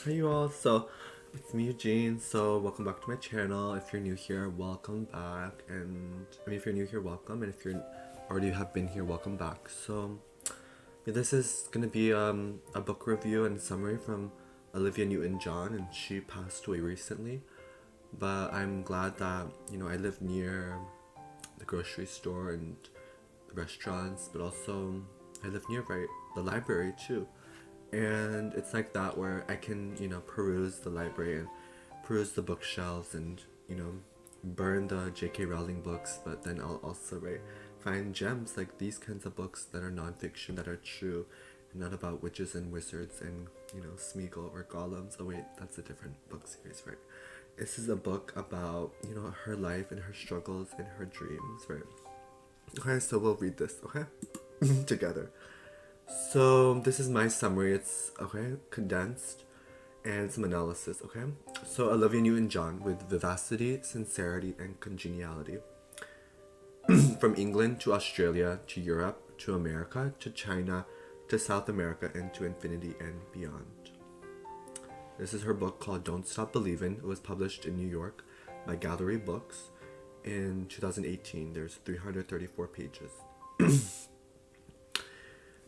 Hi you all, so it's me Eugene, so welcome back to my channel. If you're new here, welcome back, and if you're new here, welcome, and if you're already have been here, welcome back. So yeah, this is gonna be a book review and summary from Olivia Newton-John, and she passed away recently, but I'm glad that, I live near the grocery store and the restaurants, but also I live near the library too. And it's like that where I can, peruse the library and peruse the bookshelves and, burn the J.K. Rowling books, but then I'll also, find gems like these kinds of books that are nonfiction, that are true, and not about witches and wizards and, Smeagol or golems. Oh wait, that's a different book series, right? This is a book about, her life and her struggles and her dreams, right? Okay, so we'll read this, okay? Together. So this is my summary. It's condensed, and some analysis. Okay, so Olivia Newton-John with vivacity, sincerity, and congeniality. From England to Australia to Europe to America to China to South America and to infinity and beyond. This is her book called Don't Stop Believin'. It was published in New York by Gallery Books in 2018. There's 334 pages.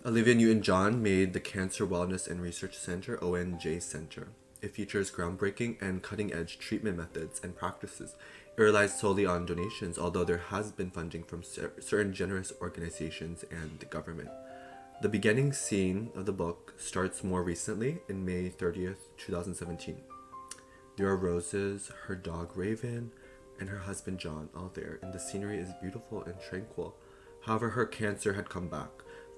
Olivia Newton-John made the Cancer Wellness and Research Center, ONJ Center. It features groundbreaking and cutting-edge treatment methods and practices. It relies solely on donations, although there has been funding from certain generous organizations and the government. The beginning scene of the book starts more recently, in May 30th, 2017. There are roses, her dog Raven, and her husband John all there, and the scenery is beautiful and tranquil. However, her cancer had come back.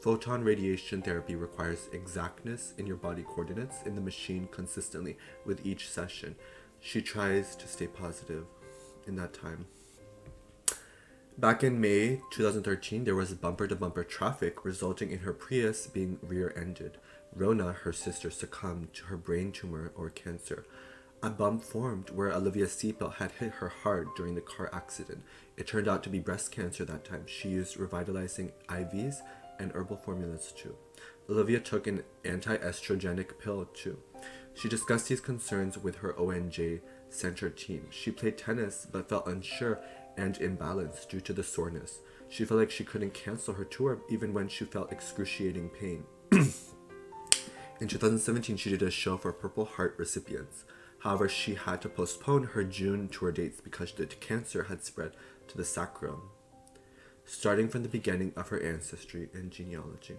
Photon radiation therapy requires exactness in your body coordinates in the machine consistently with each session. She tries to stay positive in that time. Back in May 2013, there was bumper-to-bumper traffic resulting in her Prius being rear-ended. Rona, her sister, succumbed to her brain tumor or cancer. A bump formed where Olivia's seatbelt had hit her hard during the car accident. It turned out to be breast cancer that time. She used revitalizing IVs and herbal formulas too. Olivia took an anti-estrogenic pill too. She discussed these concerns with her ONJ Center team. She played tennis but felt unsure and imbalanced due to the soreness. She felt like she couldn't cancel her tour even when she felt excruciating pain. In 2017, she did a show for Purple Heart recipients. However, she had to postpone her June tour dates because the cancer had spread to the sacrum, starting from the beginning of her ancestry and genealogy.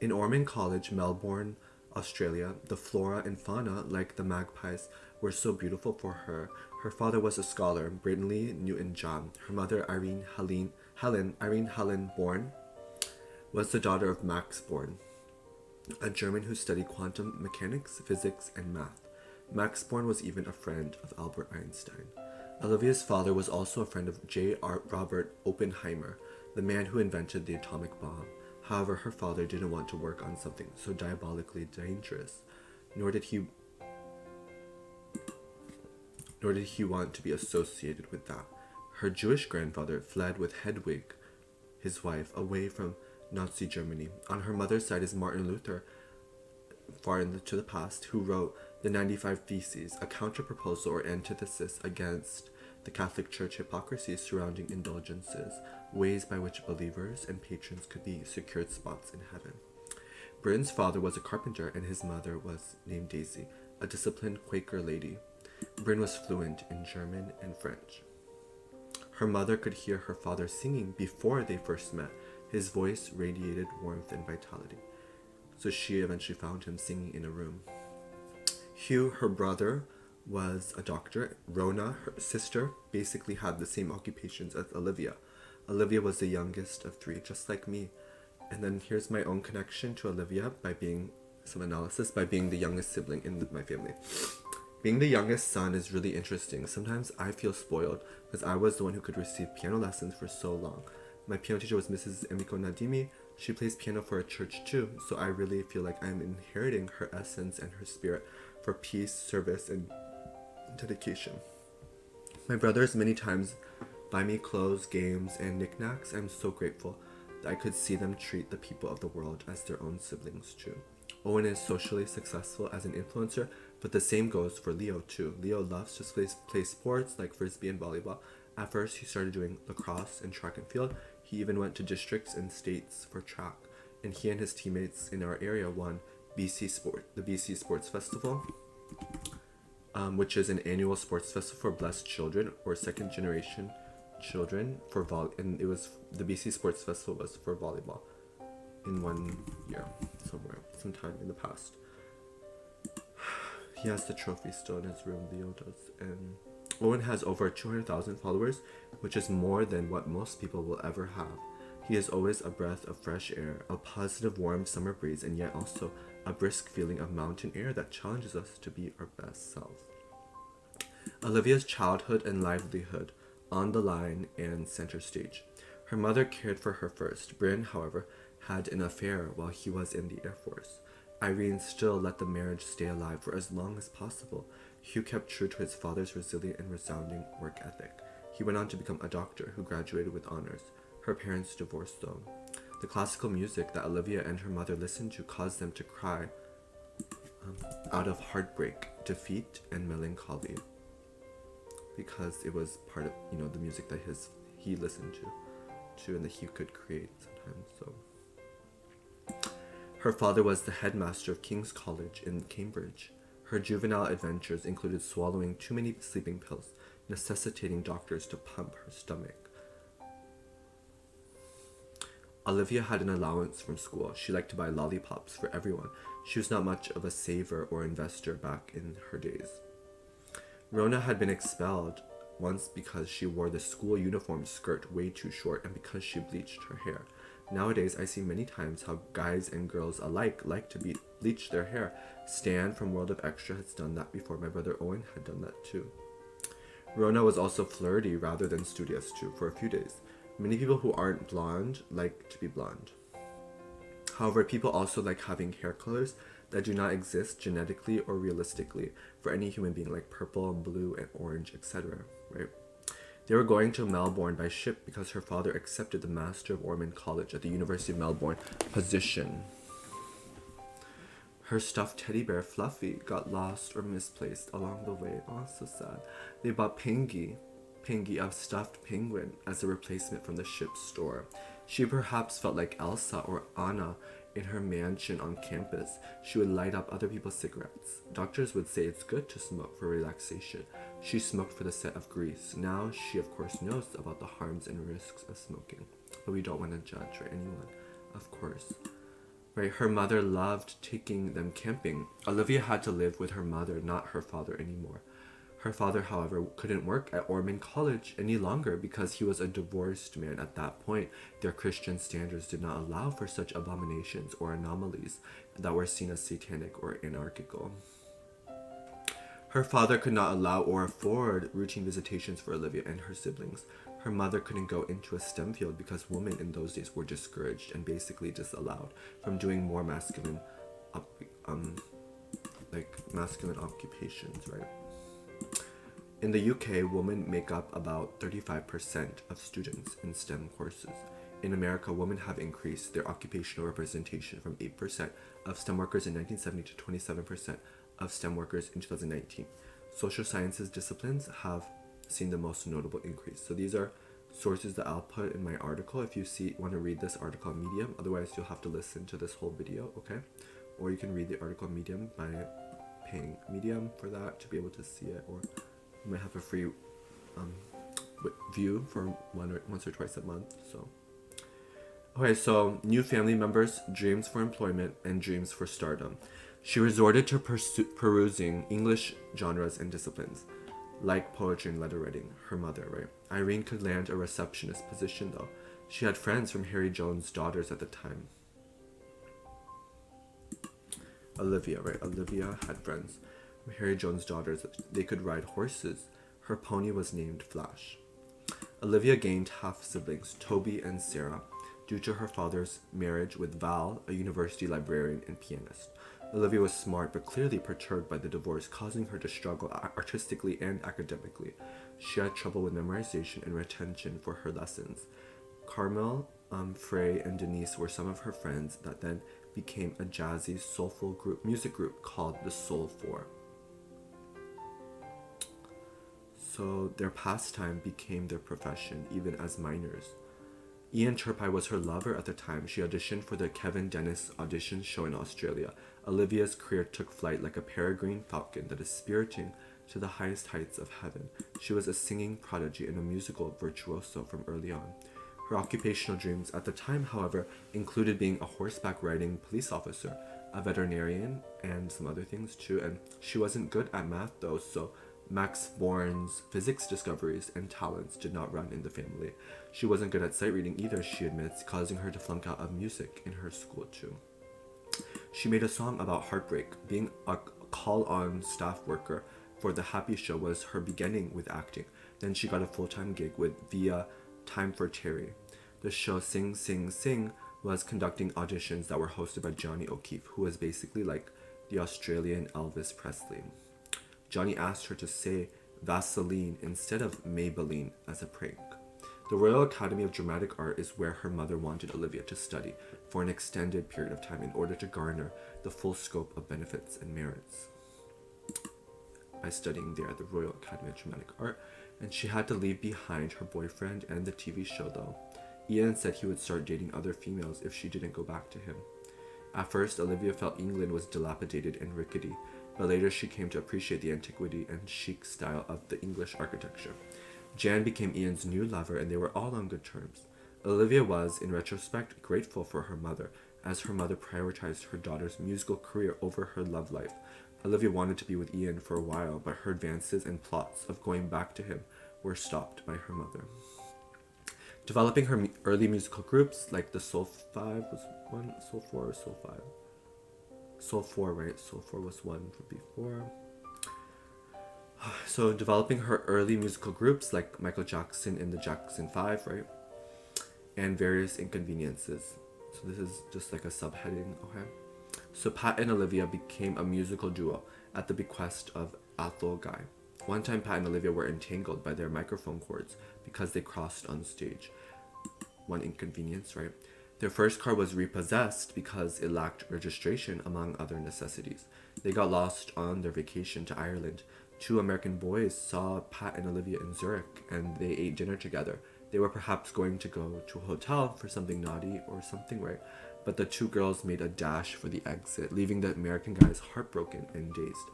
In Ormond College, Melbourne, Australia, the flora and fauna, like the magpies, were so beautiful for her. Her father was a scholar, Brindley Newton-John. Her mother, Irene Helen Born, was the daughter of Max Born, a German who studied quantum mechanics, physics, and math. Max Born was even a friend of Albert Einstein. Olivia's father was also a friend of J. Robert Oppenheimer, the man who invented the atomic bomb. However, her father didn't want to work on something so diabolically dangerous, nor did he want to be associated with that. Her Jewish grandfather fled with Hedwig, his wife, away from Nazi Germany. On her mother's side is Martin Luther, far into the past, who wrote the 95 Theses, a counter-proposal or antithesis against the Catholic Church hypocrisy surrounding indulgences, ways by which believers and patrons could be secured spots in heaven. Bryn's father was a carpenter and his mother was named Daisy, a disciplined Quaker lady. Bryn was fluent in German and French. Her mother could hear her father singing before they first met. His voice radiated warmth and vitality, so she eventually found him singing in a room. Hugh, her brother, was a doctor. Rona, her sister, basically had the same occupations as Olivia. Olivia was the youngest of three, just like me. And then here's my own connection to Olivia by being the youngest sibling in my family. Being the youngest son is really interesting. Sometimes I feel spoiled because I was the one who could receive piano lessons for so long. My piano teacher was Mrs. Emiko Nadimi. She plays piano for a church too, so I really feel like I'm inheriting her essence and her spirit for peace, service, and dedication. My brothers many times buy me clothes, games, and knickknacks. I'm so grateful that I could see them treat the people of the world as their own siblings too. Owen is socially successful as an influencer, But the same goes for Leo too. Leo loves to play sports like frisbee and volleyball. At first, he started doing lacrosse and track and field. He even went to districts and states for track. And he and his teammates in our area won the BC Sports Festival, which is an annual sports festival for blessed children or second generation children for and it was the BC Sports Festival was for volleyball in 1 year sometime in the past. He has the trophy still in his room, Leo does, and Owen has over 200,000 followers, which is more than what most people will ever have. He is always a breath of fresh air, a positive warm summer breeze, and yet also a brisk feeling of mountain air that challenges us to be our best selves. Olivia's childhood and livelihood on the line and center stage. Her mother cared for her first. Bryn, however, had an affair while he was in the Air Force. Irene still let the marriage stay alive for as long as possible. Hugh kept true to his father's resilient and resounding work ethic. He went on to become a doctor who graduated with honors. Her parents divorced though. The classical music that Olivia and her mother listened to caused them to cry out of heartbreak, defeat, and melancholy, because it was part of the music that he listened to and that he could create sometimes. So her father was the headmaster of King's College in Cambridge. Her juvenile adventures included swallowing too many sleeping pills, necessitating doctors to pump her stomach. Olivia had an allowance from school. She liked to buy lollipops for everyone. She was not much of a saver or investor back in her days. Rona had been expelled once because she wore the school uniform skirt way too short and because she bleached her hair. Nowadays, I see many times how guys and girls alike like to bleach their hair. Stan from World of Extra has done that before. My brother Owen had done that too. Rona was also flirty rather than studious too for a few days. Many people who aren't blonde like to be blonde. However, people also like having hair colors that do not exist genetically or realistically for any human being, like purple and blue and orange, etc. Right? They were going to Melbourne by ship because her father accepted the Master of Ormond College at the University of Melbourne position. Her stuffed teddy bear, Fluffy, got lost or misplaced along the way. Oh, so sad. They bought Pingy, a stuffed penguin, as a replacement from the ship's store. She perhaps felt like Elsa or Anna in her mansion on campus. She would light up other people's cigarettes. Doctors would say it's good to smoke for relaxation. She smoked for the set of Grease. Now she, of course, knows about the harms and risks of smoking. But we don't want to judge anyone, of course. Right? Her mother loved taking them camping. Olivia had to live with her mother, not her father anymore. Her father, however, couldn't work at Ormond College any longer because he was a divorced man at that point. Their Christian standards did not allow for such abominations or anomalies that were seen as satanic or anarchical. Her father could not allow or afford routine visitations for Olivia and her siblings. Her mother couldn't go into a STEM field because women in those days were discouraged and basically disallowed from doing more masculine occupations, right? In the UK, women make up about 35% of students in STEM courses. In America, women have increased their occupational representation from 8% of STEM workers in 1970 to 27% of STEM workers in 2019. Social sciences disciplines have seen the most notable increase. So these are sources that I'll put in my article if you want to read this article on Medium. Otherwise, you'll have to listen to this whole video, okay? Or you can read the article on Medium by paying Medium for that to be able to see it, or you might have a free view for once or twice a month. So, okay, so new family members, dreams for employment, and dreams for stardom. She resorted to perusing English genres and disciplines, like poetry and letter writing. Her mother, right? Irene could land a receptionist position though. She had friends from Harry Jones' Daughters at the time. Olivia, right? Olivia had friends. Harry Jones' Daughters, they could ride horses. Her pony was named Flash. Olivia gained half siblings, Toby and Sarah, due to her father's marriage with Val, a university librarian and pianist. Olivia was smart but clearly perturbed by the divorce, causing her to struggle artistically and academically. She had trouble with memorization and retention for her lessons. Carmel, Frey, and Denise were some of her friends that then became a jazzy, soulful music group called the Soul Four. so their pastime became their profession, even as minors. Ian Turpie was her lover at the time. She auditioned for the Kevin Dennis audition show in Australia. Olivia's career took flight like a peregrine falcon that is spiriting to the highest heights of heaven. She was a singing prodigy and a musical virtuoso from early on. Her occupational dreams at the time, however, included being a horseback riding police officer, a veterinarian, and some other things too. And she wasn't good at math though, so Max Born's physics discoveries and talents did not run in the family. She wasn't good at sight reading either, she admits, causing her to flunk out of music in her school too. She made a song about heartbreak. Being a call-on staff worker for the Happy Show was her beginning with acting. Then she got a full-time gig via Time for Terry. The show Sing Sing Sing was conducting auditions that were hosted by Johnny O'Keefe, who was basically like the Australian Elvis Presley. Johnny asked her to say Vaseline instead of Maybelline as a prank. The Royal Academy of Dramatic Art is where her mother wanted Olivia to study for an extended period of time in order to garner the full scope of benefits and merits by studying there at the Royal Academy of Dramatic Art, and she had to leave behind her boyfriend and the TV show though. Ian said he would start dating other females if she didn't go back to him. At first, Olivia felt England was dilapidated and rickety, but later she came to appreciate the antiquity and chic style of the English architecture. Jan became Ian's new lover and they were all on good terms. Olivia was, in retrospect, grateful for her mother, as her mother prioritized her daughter's musical career over her love life. Olivia wanted to be with Ian for a while, but her advances and plots of going back to him were stopped by her mother. Developing her early musical groups, like the Soul 5 was one, Soul 4 or Soul 5? Soul 4, right? Soul 4 was one from before. So developing her early musical groups like Michael Jackson and the Jackson 5, right? And various inconveniences. So this is just like a subheading, okay? So Pat and Olivia became a musical duo at the bequest of Athol Guy. One time Pat and Olivia were entangled by their microphone cords because they crossed on stage. One inconvenience, right? Their first car was repossessed because it lacked registration, among other necessities. They got lost on their vacation to Ireland. Two American boys saw Pat and Olivia in Zurich and they ate dinner together. They were perhaps going to go to a hotel for something naughty or something, right? But the two girls made a dash for the exit, leaving the American guys heartbroken and dazed.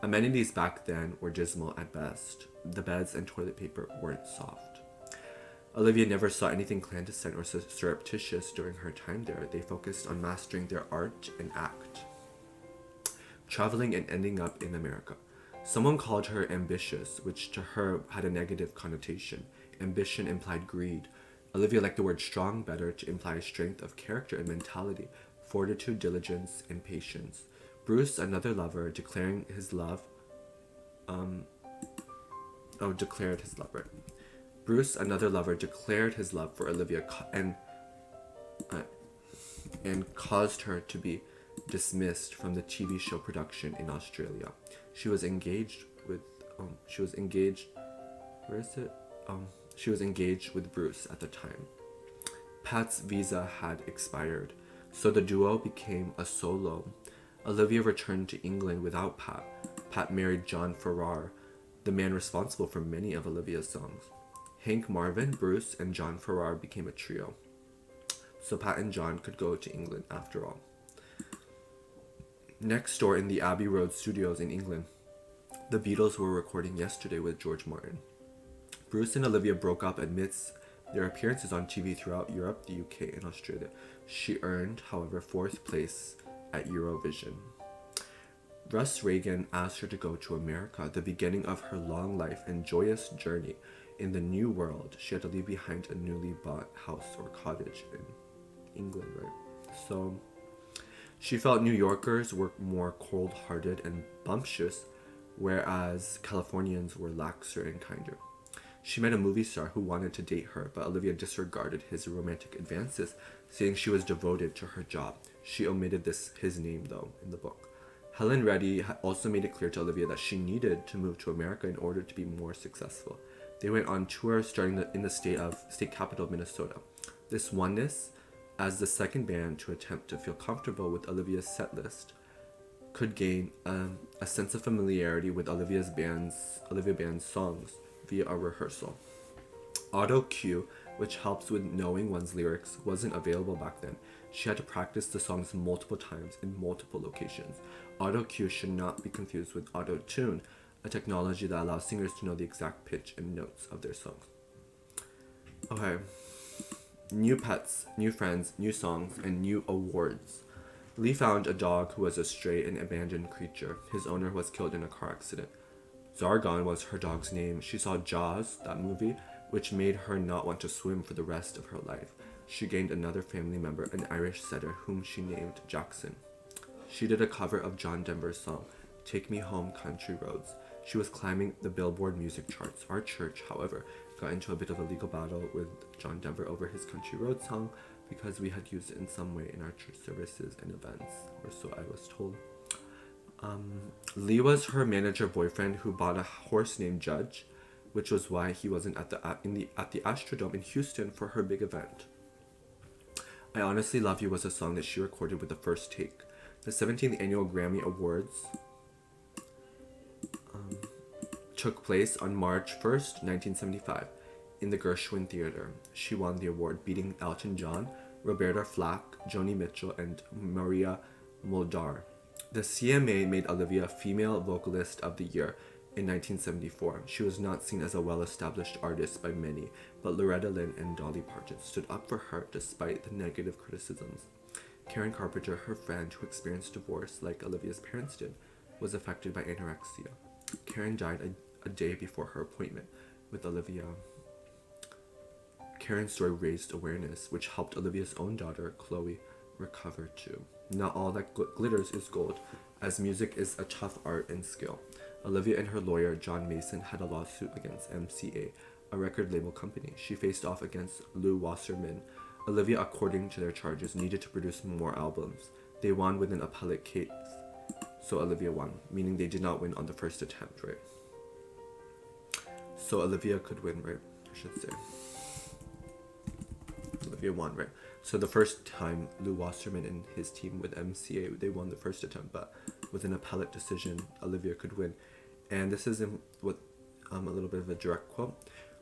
Amenities back then were dismal at best. The beds and toilet paper weren't soft. Olivia never saw anything clandestine or surreptitious during her time there. They focused on mastering their art and act, traveling and ending up in America. Someone called her ambitious, which to her had a negative connotation. Ambition implied greed. Olivia liked the word strong better to imply strength of character and mentality, fortitude, diligence, and patience. Bruce, another lover, declared his love for Olivia and caused her to be dismissed from the TV show production in Australia. She was engaged with Bruce at the time. Pat's visa had expired, so the duo became a solo. Olivia returned to England without Pat. Pat married John Farrar, the man responsible for many of Olivia's songs. Hank Marvin, Bruce, and John Farrar became a trio. So Pat and John could go to England after all. Next door in the Abbey Road studios in England, the Beatles were recording Yesterday with George Martin. Bruce and Olivia broke up amidst their appearances on TV throughout Europe, the UK, and Australia. She earned, however, 4th place at Eurovision. Russ Reagan asked her to go to America, the beginning of her long life and joyous journey in the new world. She had to leave behind a newly bought house or cottage in England, right? So she felt New Yorkers were more cold-hearted and bumptious, whereas Californians were laxer and kinder. She met a movie star who wanted to date her, but Olivia disregarded his romantic advances, saying she was devoted to her job. She omitted his name, though, in the book. Helen Reddy also made it clear to Olivia that she needed to move to America in order to be more successful. They went on tour starting in the state capital of Minnesota. This oneness, as the second band to attempt to feel comfortable with Olivia's set list, could gain a sense of familiarity with Olivia band's songs via a rehearsal. Auto cue, which helps with knowing one's lyrics, wasn't available back then. She had to practice the songs multiple times in multiple locations. Auto cue should not be confused with auto tune, a technology that allows singers to know the exact pitch and notes of their songs. Okay. New pets, new friends, new songs, and new awards. Lee found a dog who was a stray and abandoned creature. His owner was killed in a car accident. Zargon was her dog's name. She saw Jaws, that movie, which made her not want to swim for the rest of her life. She gained another family member, an Irish setter, whom she named Jackson. She did a cover of John Denver's song, Take Me Home, Country Roads. She was climbing the Billboard music charts. Our church, however, got into a bit of a legal battle with John Denver over his Country Road song because we had used it in some way in our church services and events, or so I was told. Lee was her manager boyfriend who bought a horse named Judge, which was why he wasn't at the Astrodome in Houston for her big event. I Honestly Love You was a song that she recorded with the first take. The 17th Annual Grammy Awards took place on March 1st, 1975, in the Gershwin Theater. She won the award, beating Elton John, Roberta Flack, Joni Mitchell, and Maria Muldaur. The CMA made Olivia Female Vocalist of the Year in 1974. She was not seen as a well-established artist by many, but Loretta Lynn and Dolly Parton stood up for her despite the negative criticisms. Karen Carpenter, her friend who experienced divorce like Olivia's parents did, was affected by anorexia. Karen died a day before her appointment with Olivia. Karen's story raised awareness, which helped Olivia's own daughter, Chloe, recover too. Not all that glitters is gold, as music is a tough art and skill. Olivia and her lawyer, John Mason, had a lawsuit against MCA, a record label company. She faced off against Lou Wasserman. Olivia, according to their charges, needed to produce more albums. They won with an appellate case, so Olivia won, meaning they did not win on the first attempt, right? So Olivia could win, right? I should say. Olivia won, right? So the first time, Lou Wasserman and his team with MCA, they won the first attempt, but with an appellate decision, Olivia could win. And this is a little bit of a direct quote.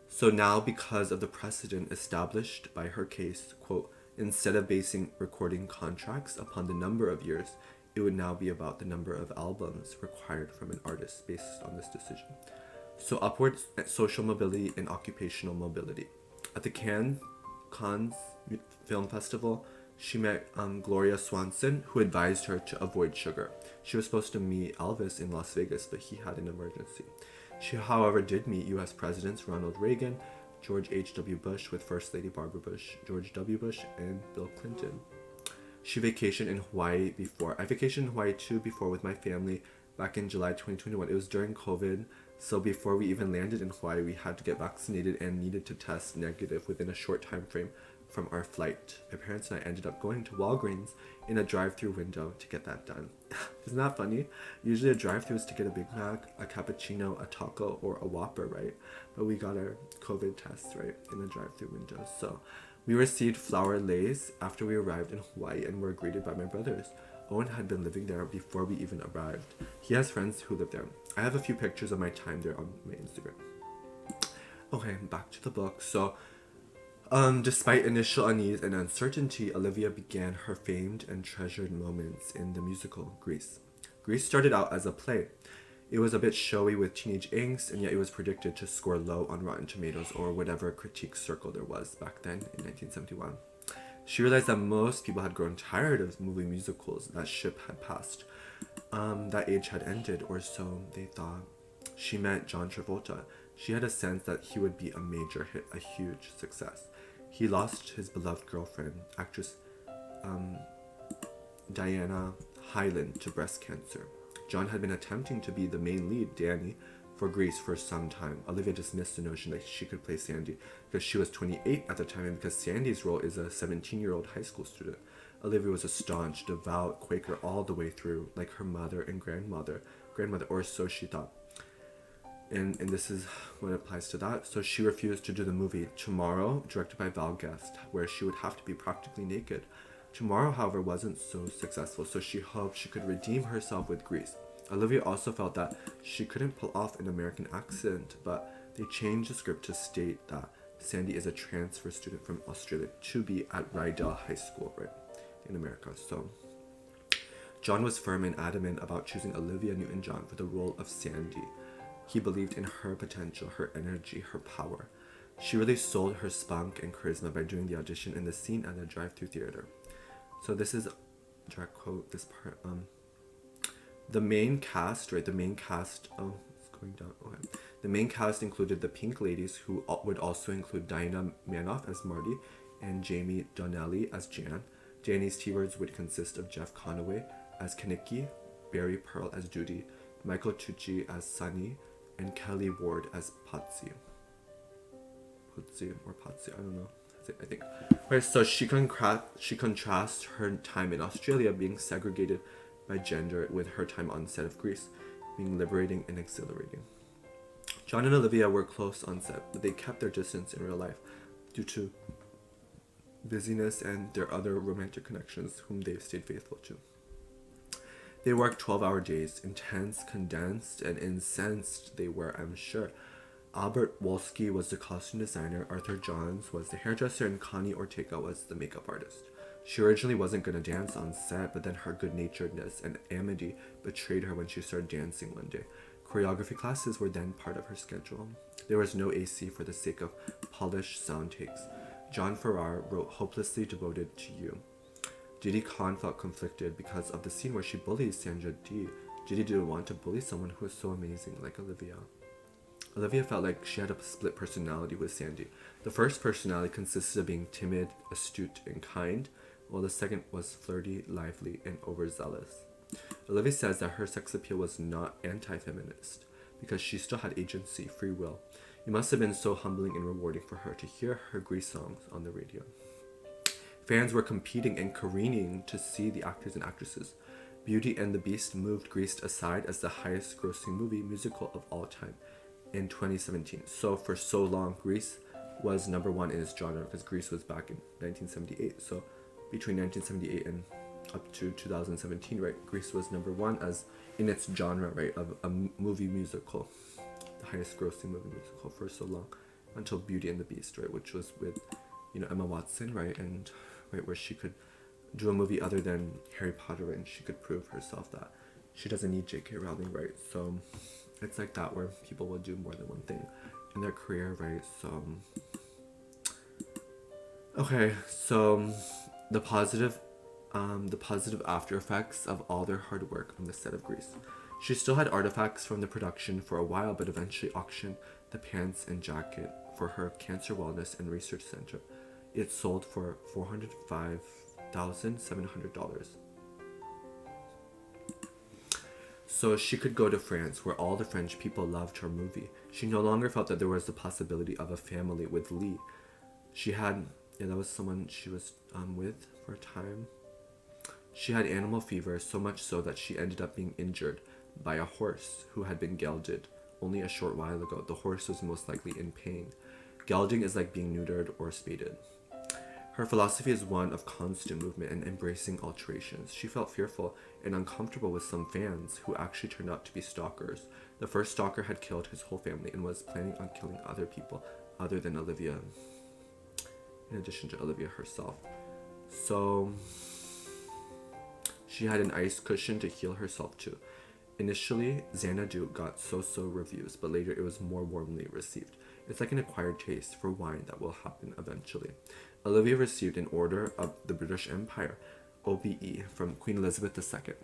So now, because of the precedent established by her case, quote, instead of basing recording contracts upon the number of years, it would now be about the number of albums required from an artist based on this decision. So upward social mobility and occupational mobility. At the Cannes Film Festival, she met Gloria Swanson, who advised her to avoid sugar. She was supposed to meet Elvis in Las Vegas, but he had an emergency. She, however, did meet U.S. Presidents Ronald Reagan, George H.W. Bush with First Lady Barbara Bush, George W. Bush, and Bill Clinton. She vacationed in Hawaii before. I vacationed in Hawaii too before with my family back in July 2021. It was during COVID, so before we even landed in Hawaii, we had to get vaccinated and needed to test negative within a short time frame from our flight. My parents and I ended up going to Walgreens in a drive-through window to get that done. Isn't that funny? Usually a drive-through is to get a Big Mac, a cappuccino, a taco, or a Whopper, right? But we got our COVID tests, right, in the drive-through window. So we received flower leis after we arrived in Hawaii and were greeted by my brothers. Owen had been living there before we even arrived. He has friends who live there. I have a few pictures of my time there on my Instagram. Okay, back to the book. So, despite initial unease and uncertainty, Olivia began her famed and treasured moments in the musical Grease. Grease started out as a play. It was a bit showy with teenage angst, and yet it was predicted to score low on Rotten Tomatoes or whatever critique circle there was back then in 1971. She realized that most people had grown tired of movie musicals. That ship had passed. That age had ended, or so they thought. She met John Travolta. She had a sense that he would be a major hit, a huge success. He lost his beloved girlfriend, actress Diana Hyland, to breast cancer. John had been attempting to be the main lead, Danny, for Grease for some time. Olivia dismissed the notion that she could play Sandy because she was 28 at the time and because Sandy's role is a 17-year-old high school student. Olivia was a staunch, devout Quaker all the way through, like her mother and grandmother, or so she thought. And this is what applies to that. So she refused to do the movie Tomorrow, directed by Val Guest, where she would have to be practically naked. Tomorrow, however, wasn't so successful, so she hoped she could redeem herself with Grease. Olivia also felt that she couldn't pull off an American accent, but They changed the script to state that Sandy is a transfer student from Australia to be at Rydell High School, right, in America. So John was firm and adamant about choosing Olivia Newton-John for the role of Sandy. He believed in her potential, her energy, her power. She really sold her spunk and charisma by doing the audition in the scene at the drive-thru theater. So this is direct quote, this part. The main cast, right? The main cast. Oh, it's going down. Okay. The main cast included the Pink Ladies, who would also include Diana Manoff as Marty and Jamie Donnelly as Jan. Danny's T-words would consist of Jeff Conaway as Kaniki, Barry Pearl as Judy, Michael Tucci as Sunny, and Kelly Ward as Patsy. Patsy or Patsy, I don't know. I think. Right, so she contrasts her time in Australia being segregated by gender with her time on set of Grease being liberating and exhilarating. John and Olivia were close on set, but they kept their distance in real life due to busyness and their other romantic connections whom they stayed faithful to. They worked 12-hour days, intense, condensed, and incensed they were, I'm sure. Albert Wolski was the costume designer, Arthur Johns was the hairdresser, and Connie Ortega was the makeup artist. She originally wasn't going to dance on set, but then her good-naturedness and amity betrayed her when she started dancing one day. Choreography classes were then part of her schedule. There was no AC for the sake of polished sound takes. John Farrar wrote Hopelessly Devoted to You. Didi Khan felt conflicted because of the scene where she bullies Sandra Dee. Didi didn't want to bully someone who was so amazing like Olivia. Olivia felt like she had a split personality with Sandy. The first personality consisted of being timid, astute, and kind, while the second was flirty, lively, and overzealous. Olivia says that her sex appeal was not anti-feminist, because she still had agency, free will. It must have been so humbling and rewarding for her to hear her Grease songs on the radio. Fans were competing and careening to see the actors and actresses. Beauty and the Beast moved Grease aside as the highest grossing movie musical of all time in 2017. So for so long, Grease was number one in its genre, because Grease was back in 1978. So between 1978 and up to 2017, right, Grease was number one as in its genre, right, of a movie musical, the highest grossing movie musical for so long, until Beauty and the Beast, right, which was with, Emma Watson, right, and right, where she could do a movie other than Harry Potter, and she could prove herself that she doesn't need J.K. Rowling, right? So it's like that, where people will do more than one thing in their career, right? So okay, so the positive after effects of all their hard work on the set of Grease. She still had artifacts from the production for a while, but eventually auctioned the pants and jacket for her Cancer Wellness and Research Center. It sold for $405,700. So she could go to France, where all the French people loved her movie. She no longer felt that there was the possibility of a family with Lee. She had, that was someone she was with for a time. She had animal fever, so much so that she ended up being injured by a horse who had been gelded only a short while ago. The horse was most likely in pain. Gelding is like being neutered or spaded. Her philosophy is one of constant movement and embracing alterations. She felt fearful and uncomfortable with some fans who actually turned out to be stalkers. The first stalker had killed his whole family and was planning on killing other people other than Olivia, in addition to Olivia herself. So she had an ice cushion to heal herself to. Initially, Xanadu got so-so reviews, but later it was more warmly received. It's like an acquired taste for wine that will happen eventually. Olivia received an Order of the British Empire, OBE, from Queen Elizabeth II.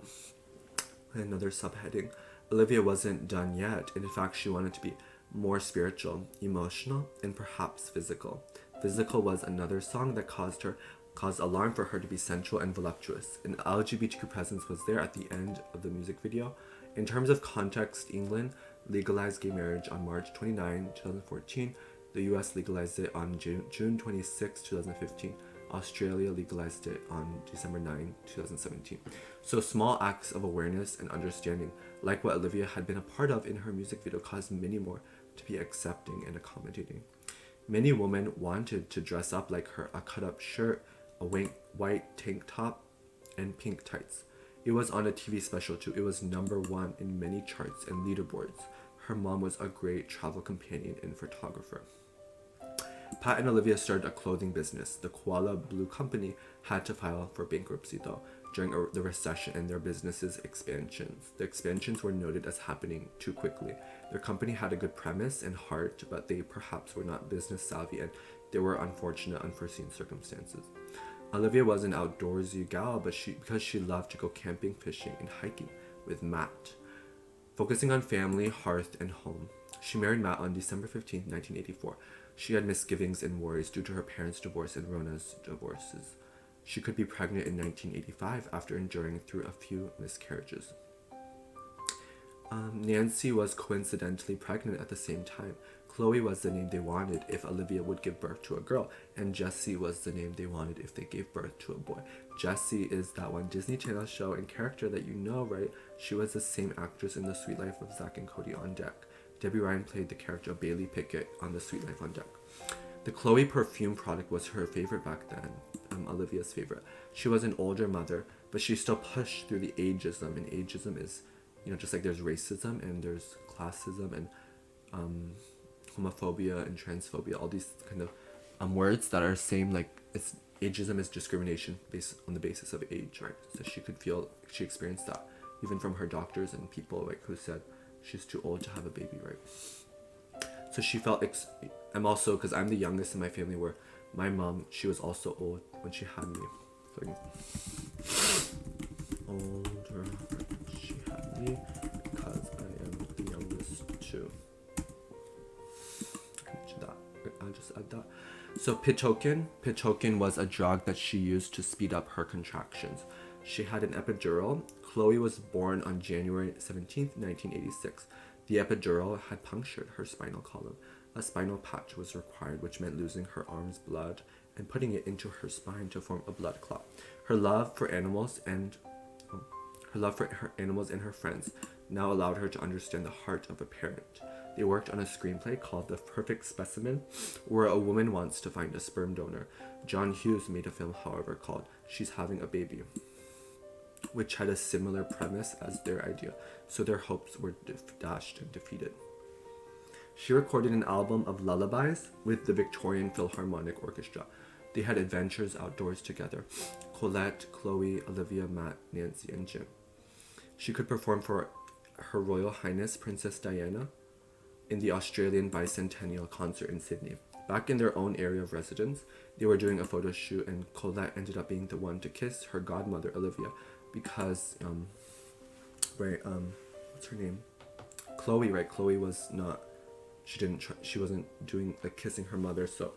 Another subheading. Olivia wasn't done yet. In fact, she wanted to be more spiritual, emotional, and perhaps physical. Physical was another song that caused alarm for her to be sensual and voluptuous. An LGBTQ presence was there at the end of the music video. In terms of context, England legalized gay marriage on March 29, 2014. The US legalized it on June 26, 2015. Australia legalized it on December 9, 2017. So small acts of awareness and understanding, like what Olivia had been a part of in her music video, caused many more to be accepting and accommodating. Many women wanted to dress up like her, a cut-up shirt, a white tank top, and pink tights. It was on a TV special too. It was number one in many charts and leaderboards. her mom was a great travel companion and photographer. Pat and Olivia started a clothing business. The Koala Blue Company had to file for bankruptcy, though, during the recession and their business's expansions. The expansions were noted as happening too quickly. Their company had a good premise and heart, but they perhaps were not business savvy, and there were unfortunate, unforeseen circumstances. Olivia was an outdoorsy gal, but because she loved to go camping, fishing, and hiking with Matt. Focusing on family, hearth, and home. She married Matt on December 15, 1984. She had misgivings and worries due to her parents' divorce and Rona's divorces. She could be pregnant in 1985 after enduring through a few miscarriages. Nancy was coincidentally pregnant at the same time. Chloe was the name they wanted if Olivia would give birth to a girl, and Jessie was the name they wanted if they gave birth to a boy. Jessie is that one Disney Channel show and character that you know, right? She was the same actress in The Sweet Life of Zack and Cody on Deck. Debbie Ryan played the character of Bailey Pickett on The Sweet Life on Deck. The Chloe perfume product was her favorite back then, Olivia's favorite. She was an older mother, but she still pushed through the ageism, and ageism is, just like there's racism and there's classism and homophobia and transphobia, all these kind of words that are same, like it's ageism is discrimination based on the basis of age, right? So she experienced that even from her doctors and people like who said she's too old to have a baby, right? So she felt I'm also, because I'm the youngest in my family, where my mom, she was also old when she had me. Older when she had me because I am the youngest too. I'll just add that. So Pitocin was a drug that she used to speed up her contractions. She had an epidural. Chloe was born on January 17th, 1986. The epidural had punctured her spinal column. A spinal patch was required, which meant losing her arm's blood and putting it into her spine to form a blood clot. Her love for animals and her friends now allowed her to understand the heart of a parent. They worked on a screenplay called The Perfect Specimen, where a woman wants to find a sperm donor. John Hughes made a film, however, called She's Having a Baby, which had a similar premise as their idea, so their hopes were dashed and defeated. She recorded an album of lullabies with the Victorian Philharmonic Orchestra. They had adventures outdoors together. Colette, Chloe, Olivia, Matt, Nancy, and Jim. She could perform for Her Royal Highness Princess Diana in the Australian Bicentennial concert in Sydney. Back in their own area of residence, they were doing a photo shoot, and Colette ended up being the one to kiss her godmother, Olivia, because, what's her name? Chloe, right? Chloe was not, she wasn't doing, like, kissing her mother, so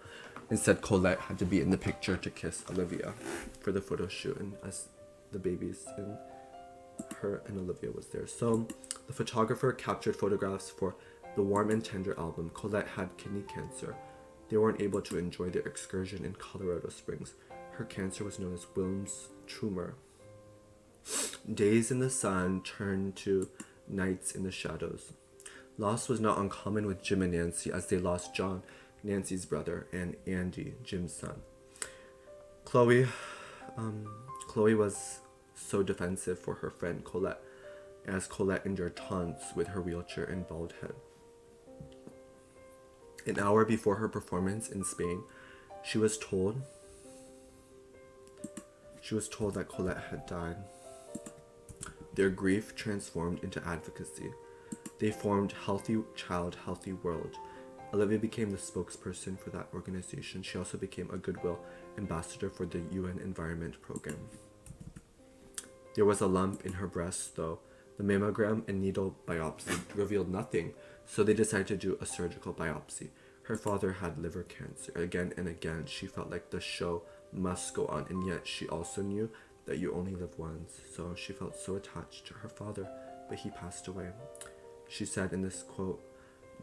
instead Colette had to be in the picture to kiss Olivia for the photo shoot, and as the babies, and her and Olivia was there. So the photographer captured photographs for the Warm and Tender album. Colette had kidney cancer. They weren't able to enjoy their excursion in Colorado Springs. Her cancer was known as Wilms tumor. Days in the sun turned to nights in the shadows. Loss was not uncommon with Jim and Nancy, as they lost John, Nancy's brother, and Andy, Jim's son. Chloe was so defensive for her friend Colette, as Colette endured taunts with her wheelchair and bald head. An hour before her performance in Spain, she was told that Colette had died. Their grief transformed into advocacy. They formed Healthy Child, Healthy World. Olivia became the spokesperson for that organization. She also became a Goodwill ambassador for the UN Environment Program. There was a lump in her breast, though. The mammogram and needle biopsy revealed nothing, so they decided to do a surgical biopsy. Her father had liver cancer. Again and again, she felt like the show must go on, and yet she also knew that you only live once, so she felt so attached to her father, but he passed away. She said in this quote,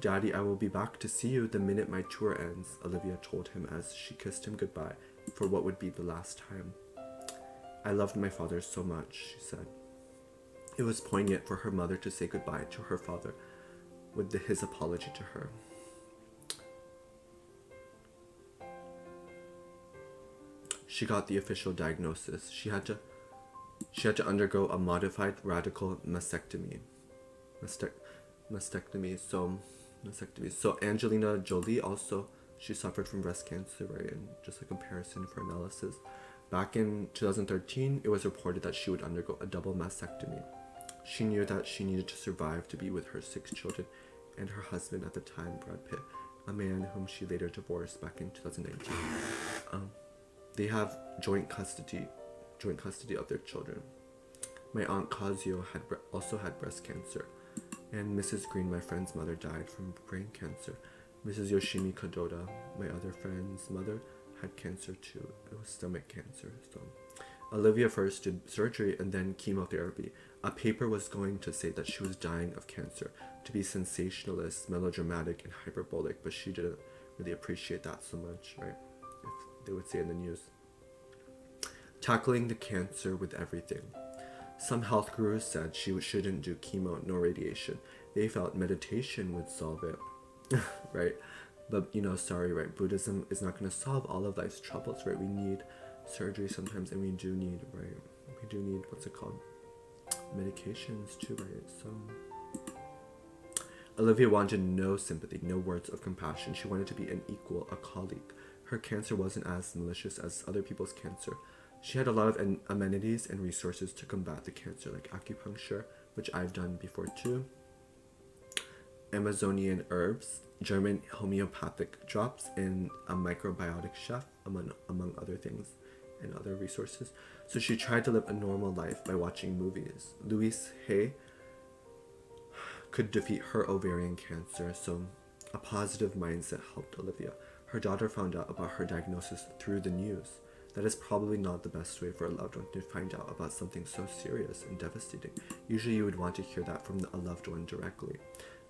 "Daddy, I will be back to see you the minute my tour ends," Olivia told him as she kissed him goodbye for what would be the last time. "I loved my father so much," she said. It was poignant for her mother to say goodbye to her father with his apology to her. She got the official diagnosis. She had to undergo a modified radical mastectomy. mastectomy. So Angelina Jolie also, she suffered from breast cancer, right? And just a comparison for analysis. Back in 2013, it was reported that she would undergo a double mastectomy. She knew that she needed to survive to be with her 6 children and her husband at the time, Brad Pitt, a man whom she later divorced back in 2019. They have joint custody of their children. My aunt Kazuo also had breast cancer, and Mrs. Green, my friend's mother, died from brain cancer. Mrs. Yoshimi Kadoda, my other friend's mother, had cancer too. It was stomach cancer. So Olivia first did surgery and then chemotherapy. A paper was going to say that she was dying of cancer, to be sensationalist, melodramatic, and hyperbolic, but she didn't really appreciate that so much, right? If they would say in the news. Tackling the cancer with everything. Some health gurus said she shouldn't do chemo nor radiation. They felt meditation would solve it, right? But, sorry, right? Buddhism is not going to solve all of life's troubles, right? We need surgery sometimes, and we do need, right? We do need, what's it called? Medications too, right? So Olivia wanted no sympathy, no words of compassion. She wanted to be an equal, a colleague. Her cancer wasn't as malicious as other people's cancer. She had a lot of amenities and resources to combat the cancer, like acupuncture, which I've done before too, Amazonian herbs, German homeopathic drops, and a microbiotic chef, among other things and other resources. So she tried to live a normal life by watching movies. Louise Hay could defeat her ovarian cancer, so a positive mindset helped Olivia. Her daughter found out about her diagnosis through the news. That is probably not the best way for a loved one to find out about something so serious and devastating. Usually you would want to hear that from a loved one directly.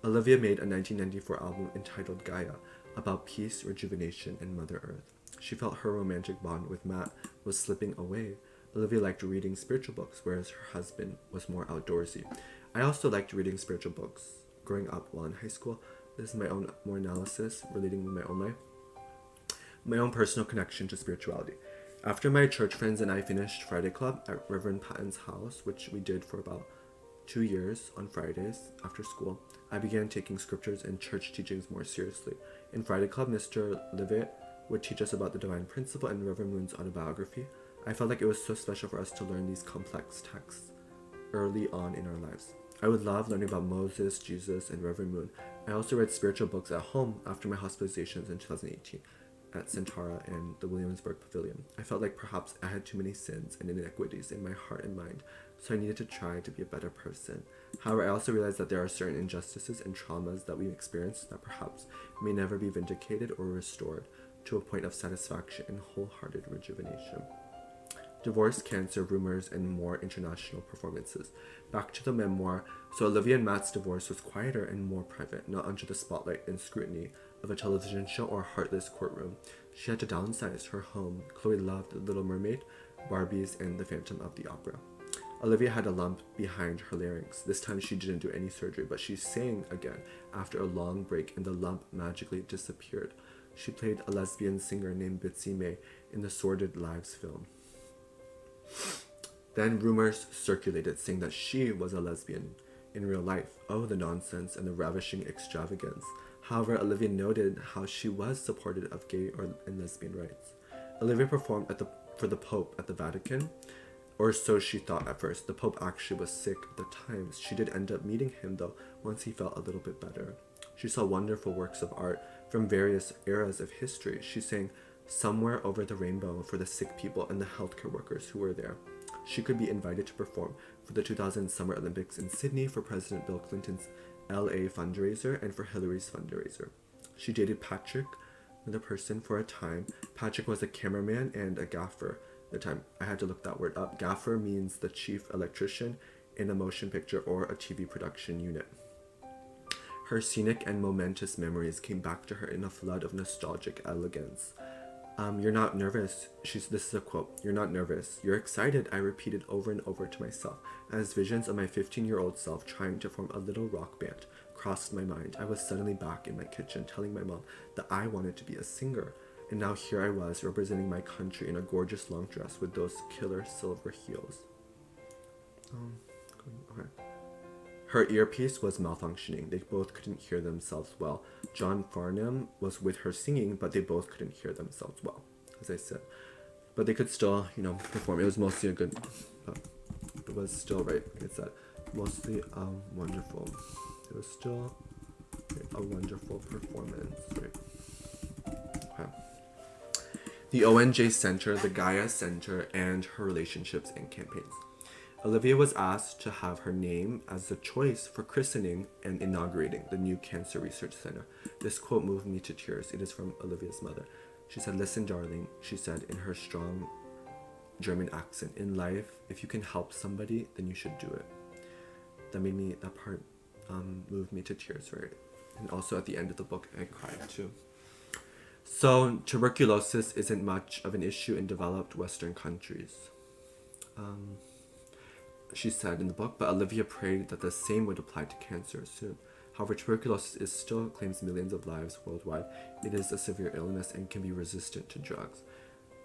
Olivia made a 1994 album entitled Gaia, about peace, rejuvenation, and Mother Earth. She felt her romantic bond with Matt was slipping away. Olivia liked reading spiritual books, whereas her husband was more outdoorsy. I also liked reading spiritual books growing up while in high school. This is my own more analysis relating with my own personal connection to spirituality. After my church friends and I finished Friday Club at Reverend Patton's house, which we did for about 2 years on Fridays after school, I began taking scriptures and church teachings more seriously. In Friday Club, Mr. Livelihood would teach us about the divine principle and Reverend Moon's autobiography. I felt like it was so special for us to learn these complex texts early on in our lives. I would love learning about Moses, Jesus, and Reverend Moon. I also read spiritual books at home after my hospitalizations in 2018. At Centaura and the Williamsburg Pavilion. I felt like perhaps I had too many sins and inequities in my heart and mind, so I needed to try to be a better person. However, I also realized that there are certain injustices and traumas that we experience that perhaps may never be vindicated or restored to a point of satisfaction and wholehearted rejuvenation. Divorce, cancer, rumors, and more international performances. Back to the memoir. So Olivia and Matt's divorce was quieter and more private, not under the spotlight and scrutiny of a television show or heartless courtroom. She had to downsize her home. Chloe loved The Little Mermaid, Barbies, and The Phantom of the Opera. Olivia had a lump behind her larynx. This time she didn't do any surgery, but she sang again after a long break and the lump magically disappeared. She played a lesbian singer named Bitsy May in the Sordid Lives film. Then rumors circulated saying that she was a lesbian in real life. Oh, the nonsense and the ravishing extravagance. However, Olivia noted how she was supportive of gay and lesbian rights. Olivia performed for the Pope at the Vatican, or so she thought at first. The Pope actually was sick at the time. She did end up meeting him, though, once he felt a little bit better. She saw wonderful works of art from various eras of history. She sang Somewhere Over the Rainbow for the sick people and the healthcare workers who were there. She could be invited to perform for the 2000 Summer Olympics in Sydney, for President Bill Clinton's LA fundraiser, and for Hillary's fundraiser. She dated Patrick, the person, for a time. Patrick was a cameraman and a gaffer at the time. I had to look that word up. Gaffer means the chief electrician in a motion picture or a TV production unit. Her scenic and momentous memories came back to her in a flood of nostalgic elegance. You're not nervous. This is a quote. You're not nervous. You're excited, I repeated over and over to myself, as visions of my 15-year-old self trying to form a little rock band crossed my mind. I was suddenly back in my kitchen telling my mom that I wanted to be a singer. And now here I was, representing my country in a gorgeous long dress with those killer silver heels. Okay. Her earpiece was malfunctioning. They both couldn't hear themselves well. John Farnham was with her singing, but they both couldn't hear themselves well, as I said. But they could still, perform. It was mostly a good, but it was still, right, like I said, mostly wonderful. It was still a wonderful performance, right? Okay. The ONJ Center, the Gaia Center, and her relationships and campaigns. Olivia was asked to have her name as the choice for christening and inaugurating the new Cancer Research Center. This quote moved me to tears. It is from Olivia's mother. She said, "Listen, darling," she said in her strong German accent, "in life, if you can help somebody, then you should do it." That part moved me to tears, right? And also at the end of the book, I cried too. So, tuberculosis isn't much of an issue in developed Western countries. She said in the book, but Olivia prayed that the same would apply to cancer soon. However, tuberculosis still claims millions of lives worldwide. It is a severe illness and can be resistant to drugs.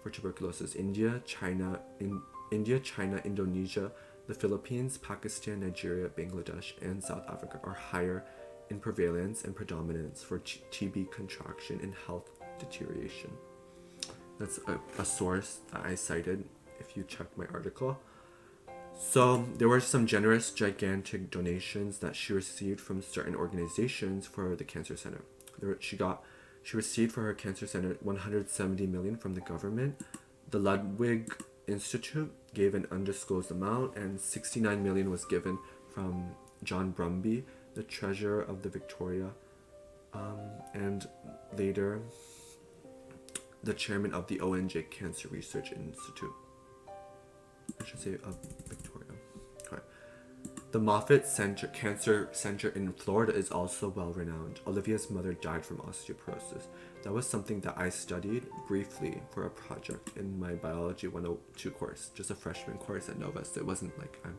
For tuberculosis, India, China, Indonesia, the Philippines, Pakistan, Nigeria, Bangladesh, and South Africa are higher in prevalence and predominance for TB contraction and health deterioration. That's a source that I cited if you check my article. So there were some generous, gigantic donations that she received from certain organizations for the cancer center. She received for her cancer center 170 million from the government. The Ludwig Institute gave an undisclosed amount, and 69 million was given from John Brumby, the treasurer of the Victoria, and later the chairman of the ONJ Cancer Research Institute. I should say of Victoria. Okay. The Moffitt Cancer Center in Florida is also well renowned. Olivia's mother died from osteoporosis. That was something that I studied briefly for a project in my Biology 102 course, just a freshman course at Nova. So it wasn't like I'm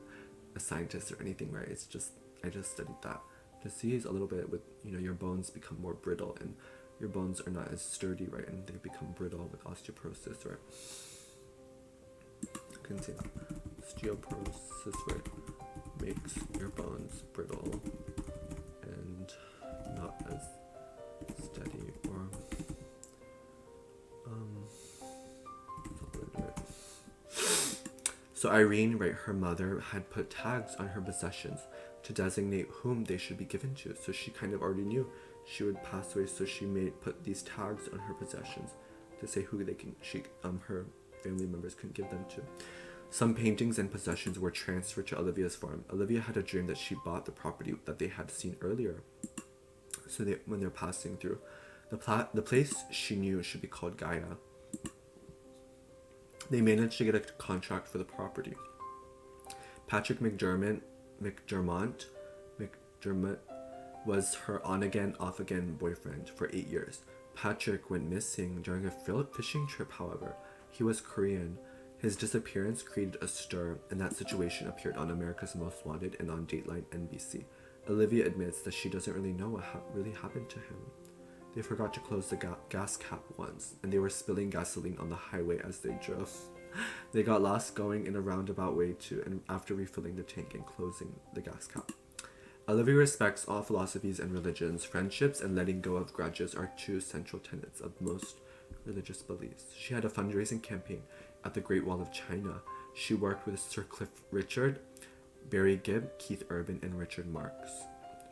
a scientist or anything, right? It's just, I just studied that. Disease a little bit with, your bones become more brittle and your bones are not as sturdy, right? And they become brittle with osteoporosis, right? Can see that osteoporosis, right, makes your bones brittle and not as steady or solid, right? So Irene, right, her mother had put tags on her possessions to designate whom they should be given to. So she kind of already knew she would pass away, so she put these tags on her possessions to say who her family members couldn't give them to. Some paintings and possessions were transferred to Olivia's farm. Olivia had a dream that she bought the property that they had seen earlier. So when they're passing through, the place she knew should be called Gaia. They managed to get a contract for the property. Patrick McDermott was her on-again, off-again boyfriend for 8 years. Patrick went missing during a fishing trip, however. He was Korean. His disappearance created a stir, and that situation appeared on America's Most Wanted and on Dateline NBC. Olivia admits that she doesn't really know what really happened to him. They forgot to close the gas cap once, and they were spilling gasoline on the highway as they drove. They got lost going in a roundabout way too, and after refilling the tank and closing the gas cap. Olivia respects all philosophies and religions. Friendships and letting go of grudges are two central tenets of most religious beliefs. She had a fundraising campaign at the Great Wall of China. She worked with Sir Cliff Richard, Barry Gibb, Keith Urban, and Richard Marx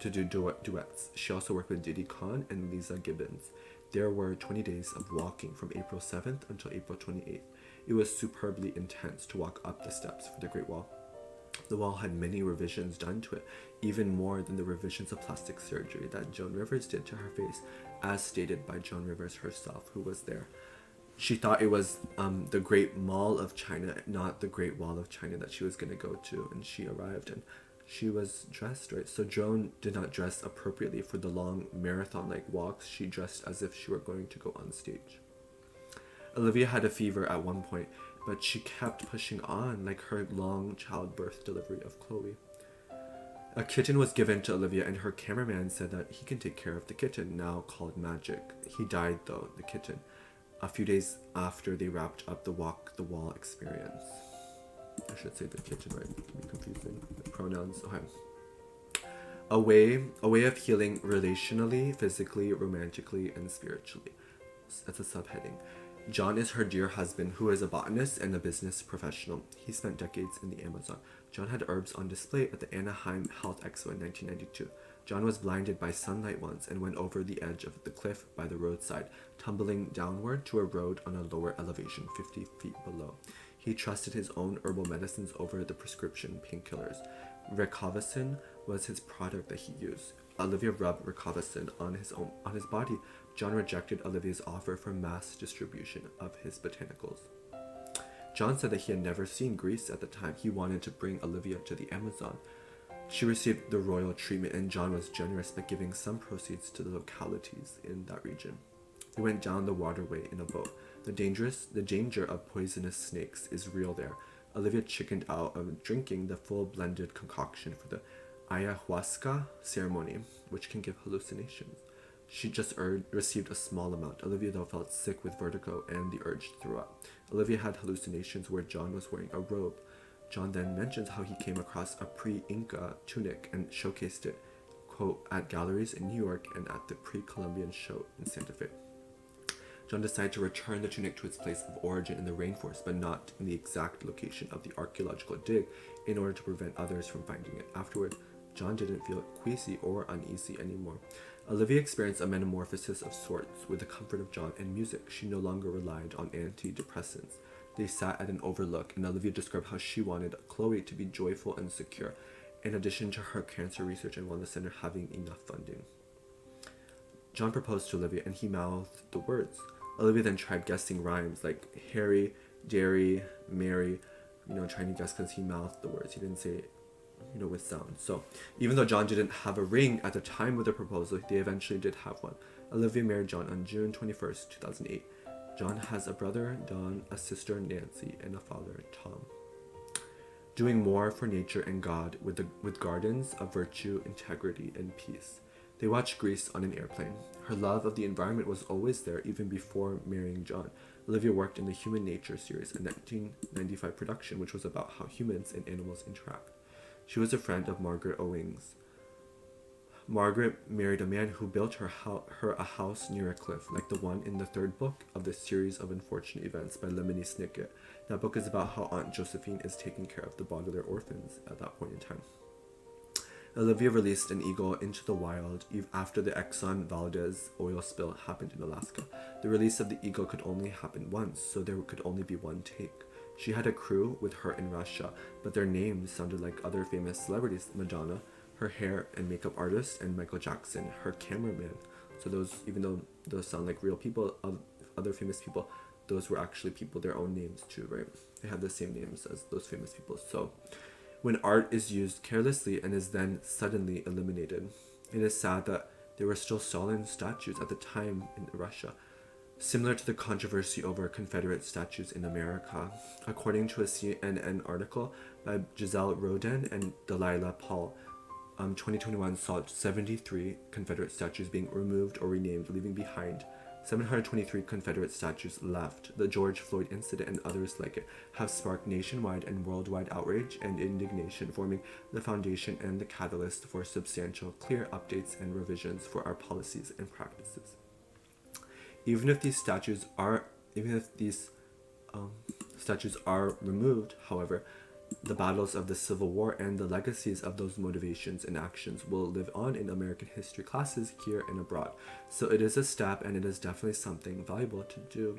to do duets. She also worked with Diddy Khan and Lisa Gibbons. There were 20 days of walking from April 7th until April 28th. It was superbly intense to walk up the steps for the Great Wall. The wall had many revisions done to it, even more than the revisions of plastic surgery that Joan Rivers did to her face, as stated by Joan Rivers herself, who was there. She thought it was the Great Mall of China, not the Great Wall of China that she was going to go to, and she arrived and she was dressed right. So Joan did not dress appropriately for the long marathon-like walks. She dressed as if she were going to go on stage. Olivia had a fever at one point, but she kept pushing on, like her long childbirth delivery of Chloe. A kitten was given to Olivia, and her cameraman said that he can take care of the kitten, now called Magic. He died though, the kitten, a few days after they wrapped up the Walk the Wall experience. I should say the kitten, right? It can be confusing. The pronouns. Okay. A way of healing relationally, physically, romantically, and spiritually. That's a subheading. John is her dear husband, who is a botanist and a business professional. He spent decades in the Amazon. John had herbs on display at the Anaheim Health Expo in 1992. John was blinded by sunlight once and went over the edge of the cliff by the roadside, tumbling downward to a road on a lower elevation 50 feet below. He trusted his own herbal medicines over the prescription painkillers. Ricovacin was his product that he used. Olivia rubbed Ricovacin on his body. John rejected Olivia's offer for mass distribution of his botanicals. John said that he had never seen Greece at the time. He wanted to bring Olivia to the Amazon. She received the royal treatment, and John was generous by giving some proceeds to the localities in that region. They went down the waterway in a boat. The danger of poisonous snakes is real there. Olivia chickened out of drinking the full blended concoction for the ayahuasca ceremony, which can give hallucinations. She just received a small amount. Olivia, though, felt sick with vertigo and the urge to throw up. Olivia had hallucinations where John was wearing a robe. John then mentions how he came across a pre-Inca tunic and showcased it, quote, at galleries in New York and at the pre-Columbian show in Santa Fe. John decided to return the tunic to its place of origin in the rainforest, but not in the exact location of the archaeological dig, in order to prevent others from finding it. Afterward, John didn't feel queasy or uneasy anymore. Olivia experienced a metamorphosis of sorts with the comfort of John and music. She no longer relied on antidepressants. They sat at an overlook, and Olivia described how she wanted Chloe to be joyful and secure, in addition to her cancer research and wellness center having enough funding. John proposed to Olivia, and he mouthed the words. Olivia then tried guessing rhymes like Harry, Dairy, Mary, trying to guess because he mouthed the words. He didn't say it, with sound. So even though John didn't have a ring at the time of the proposal, they eventually did have one. Olivia married John on June 21st, 2008. John has a brother, Don, a sister, Nancy, and a father, Tom. Doing more for nature and God with gardens of virtue, integrity, and peace. They watched Greece on an airplane. Her love of the environment was always there, even before marrying John. Olivia worked in the Human Nature series, a 1995 production which was about how humans and animals interact. She was a friend of Margaret Owings. Margaret married a man who built her a house near a cliff, like the one in the third book of the series of unfortunate events by Lemony Snicket. That book is about how Aunt Josephine is taking care of the Baudelaire orphans at that point in time. Olivia released an eagle into the wild after the Exxon Valdez oil spill happened in Alaska. The release of the eagle could only happen once, so there could only be one take. She had a crew with her in Russia, but their names sounded like other famous celebrities: Madonna, her hair and makeup artist, and Michael Jackson, her cameraman. So those, even though those sound like real people, other famous people, those were actually people, their own names too, right? They have the same names as those famous people. So when art is used carelessly and is then suddenly eliminated, it is sad that there were still Stalin statues at the time in Russia, similar to the controversy over Confederate statues in America. According to a CNN article by Giselle Rodin and Delilah Paul, 2021 saw 73 Confederate statues being removed or renamed, leaving behind 723 Confederate statues left. The George Floyd incident and others like it have sparked nationwide and worldwide outrage and indignation, forming the foundation and the catalyst for substantial, clear updates and revisions for our policies and practices. Even if these statues are removed, however, the battles of the Civil War and the legacies of those motivations and actions will live on in American history classes here and abroad. So it is a step, and it is definitely something valuable to do.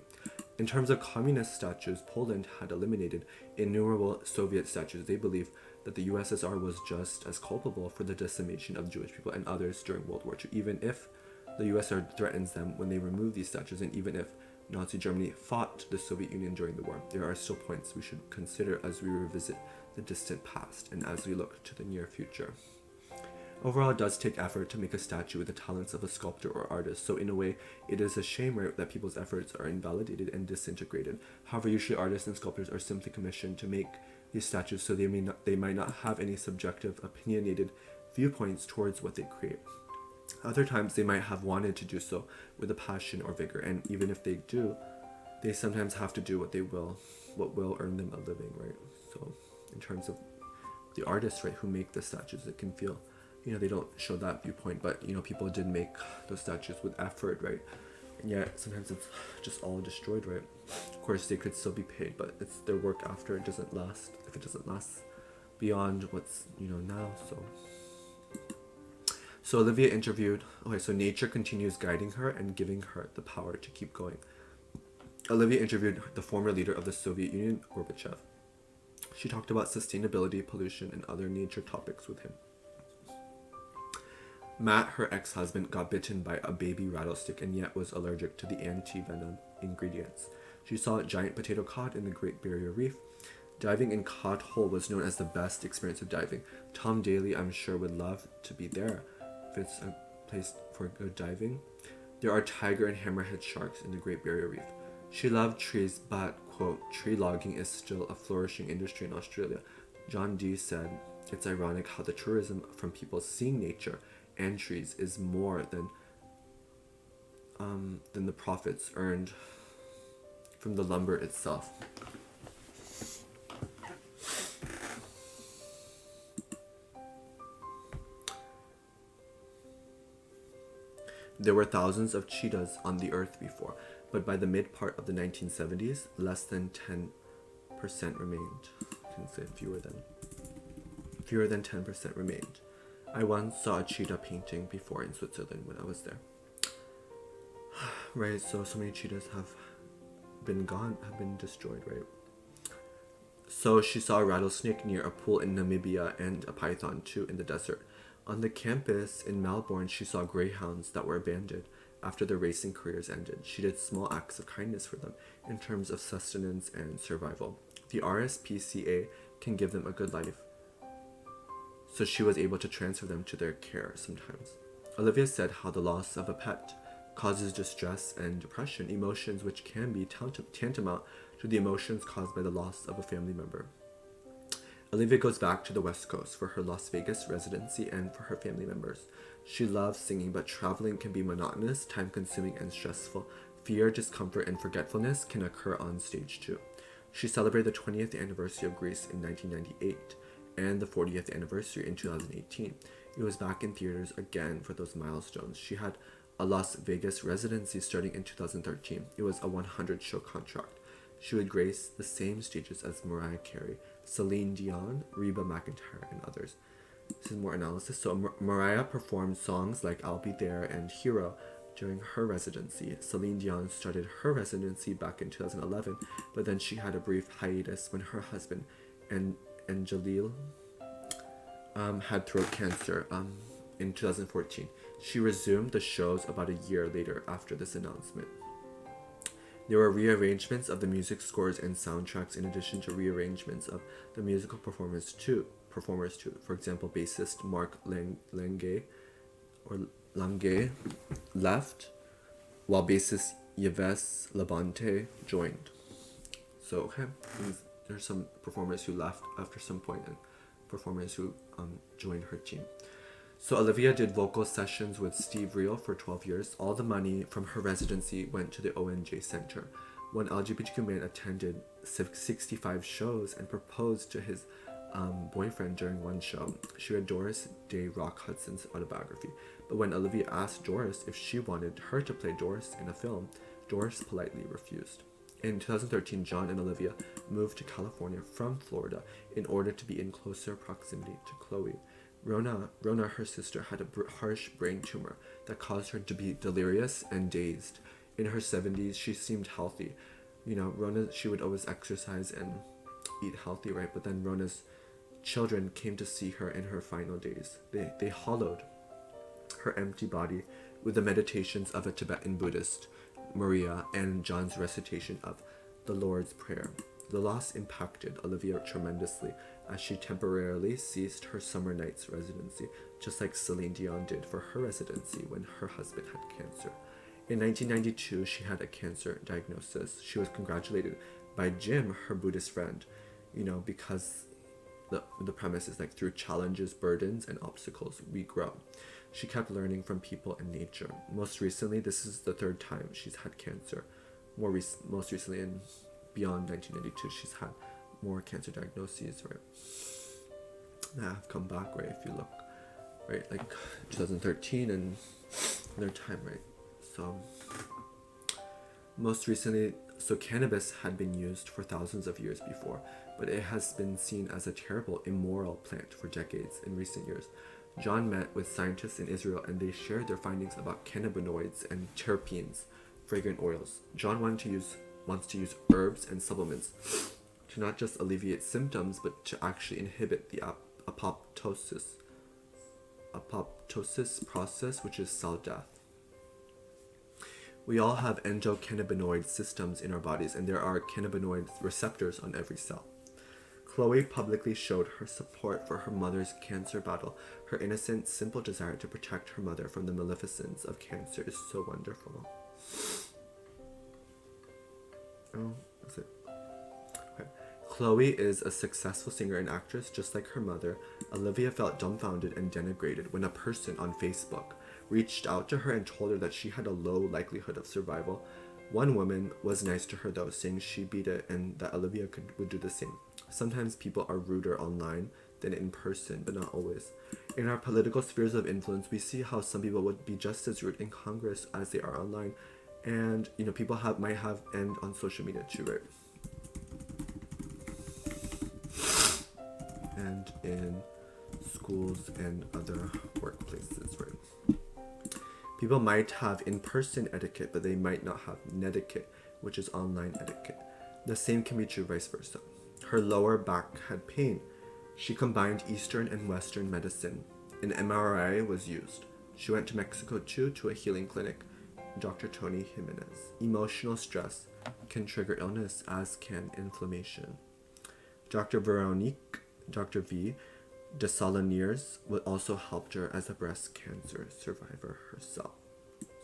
In terms of communist statues, Poland had eliminated innumerable Soviet statues. They believe that the USSR was just as culpable for the decimation of Jewish people and others during World War II, even if the USSR threatens them when they remove these statues, and even if Nazi Germany fought the Soviet Union during the war. There are still points we should consider as we revisit the distant past and as we look to the near future. Overall, it does take effort to make a statue with the talents of a sculptor or artist, so in a way, it is a shame, right, that people's efforts are invalidated and disintegrated. However, usually artists and sculptors are simply commissioned to make these statues, so they might not have any subjective, opinionated viewpoints towards what they create. Other times they might have wanted to do so with a passion or vigor, and even if they do, they sometimes have to do what will earn them a living, right? So in terms of the artists, right, who make the statues, it can feel, they don't show that viewpoint, but people did make those statues with effort, right? And yet sometimes it's just all destroyed, right? Of course they could still be paid, but it's their work after. It doesn't last, if it doesn't last beyond what's now. So Olivia interviewed. Okay, so nature continues guiding her and giving her the power to keep going. Olivia interviewed the former leader of the Soviet Union, Gorbachev. She talked about sustainability, pollution, and other nature topics with him. Matt, her ex-husband, got bitten by a baby rattlesnake and yet was allergic to the anti-venom ingredients. She saw a giant potato cod in the Great Barrier Reef. Diving in Cod Hole was known as the best experience of diving. Tom Daly, I'm sure, would love to be there if it's a place for good diving. There are tiger and hammerhead sharks in the Great Barrier Reef. She loved trees, but, quote, tree logging is still a flourishing industry in Australia. John Dee said, it's ironic how the tourism from people seeing nature and trees is more than the profits earned from the lumber itself. There were thousands of cheetahs on the earth before, but by the mid part of the 1970s, less than 10% remained. I can say fewer than 10% remained. I once saw a cheetah painting before in Switzerland when I was there. Right, so many cheetahs have been gone, have been destroyed, right? So she saw a rattlesnake near a pool in Namibia and a python too in the desert. On the campus in Melbourne, she saw greyhounds that were abandoned after their racing careers ended. She did small acts of kindness for them in terms of sustenance and survival. The RSPCA can give them a good life, so she was able to transfer them to their care sometimes. Olivia said how the loss of a pet causes distress and depression, emotions which can be tantamount to the emotions caused by the loss of a family member. Olivia goes back to the West Coast for her Las Vegas residency and for her family members. She loves singing, but traveling can be monotonous, time-consuming, and stressful. Fear, discomfort, and forgetfulness can occur on stage too. She celebrated the 20th anniversary of Grease in 1998 and the 40th anniversary in 2018. It was back in theaters again for those milestones. She had a Las Vegas residency starting in 2013. It was a 100-show contract. She would grace the same stages as Mariah Carey, Celine Dion, Reba McEntire, and others. This is more analysis. So Mariah performed songs like I'll Be There and Hero during her residency. Celine Dion started her residency back in 2011, but then she had a brief hiatus when her husband and Jaleel had throat cancer in 2014. She resumed the shows about a year later after this announcement. There were rearrangements of the music scores and soundtracks in addition to rearrangements of the musical performers too. For example, bassist Mark Lange left, while bassist Yves Labonte joined. So okay, there's some performers who left after some point and performers who joined her team. So Olivia did vocal sessions with Steve Reel for 12 years. All the money from her residency went to the ONJ Center. One LGBTQ man attended 65 shows and proposed to his boyfriend during one show. She read Doris Day Rock Hudson's autobiography. But when Olivia asked Doris if she wanted her to play Doris in a film, Doris politely refused. In 2013, John and Olivia moved to California from Florida in order to be in closer proximity to Chloe. Rona, her sister, had a harsh brain tumor that caused her to be delirious and dazed. In her 70s, she seemed healthy. Rona, she would always exercise and eat healthy, right? But then Rona's children came to see her in her final days. They hollowed her empty body with the meditations of a Tibetan Buddhist, Maria, and John's recitation of the Lord's Prayer. The loss impacted Olivia tremendously as she temporarily ceased her summer nights residency, just like Celine Dion did for her residency when her husband had cancer. In 1992, she had a cancer diagnosis. She was congratulated by Jim, her Buddhist friend, because the premise is like through challenges, burdens, and obstacles, we grow. She kept learning from people and nature. Most recently, this is the third time she's had cancer. Most recently, in beyond 1992, she's had more cancer diagnoses, right? That have come back, right? If you look right? Like 2013 and their time, right? So most recently, so cannabis had been used for thousands of years before, but it has been seen as a terrible, immoral plant for decades in recent years. John met with scientists in Israel and they shared their findings about cannabinoids and terpenes, fragrant oils. John wants to use herbs and supplements to not just alleviate symptoms, but to actually inhibit the apoptosis process, which is cell death. We all have endocannabinoid systems in our bodies, and there are cannabinoid receptors on every cell. Chloe publicly showed her support for her mother's cancer battle. Her innocent, simple desire to protect her mother from the maleficence of cancer is so wonderful. Oh, is it? Okay. Chloe is a successful singer and actress, just like her mother. Olivia felt dumbfounded and denigrated when a person on Facebook reached out to her and told her that she had a low likelihood of survival. One woman was nice to her though, saying she beat it and that Olivia would do the same. Sometimes people are ruder online than in person, but not always. In our political spheres of influence, we see how some people would be just as rude in Congress as they are online. And, people might have and on social media too, right? And in schools and other workplaces, right? People might have in-person etiquette, but they might not have netiquette, which is online etiquette. The same can be true vice versa. Her lower back had pain. She combined Eastern and Western medicine. An MRI was used. She went to Mexico too, to a healing clinic. Dr. Tony Jimenez. Emotional stress can trigger illness, as can inflammation. Dr. Dr. V. Desalegniers also helped her as a breast cancer survivor herself.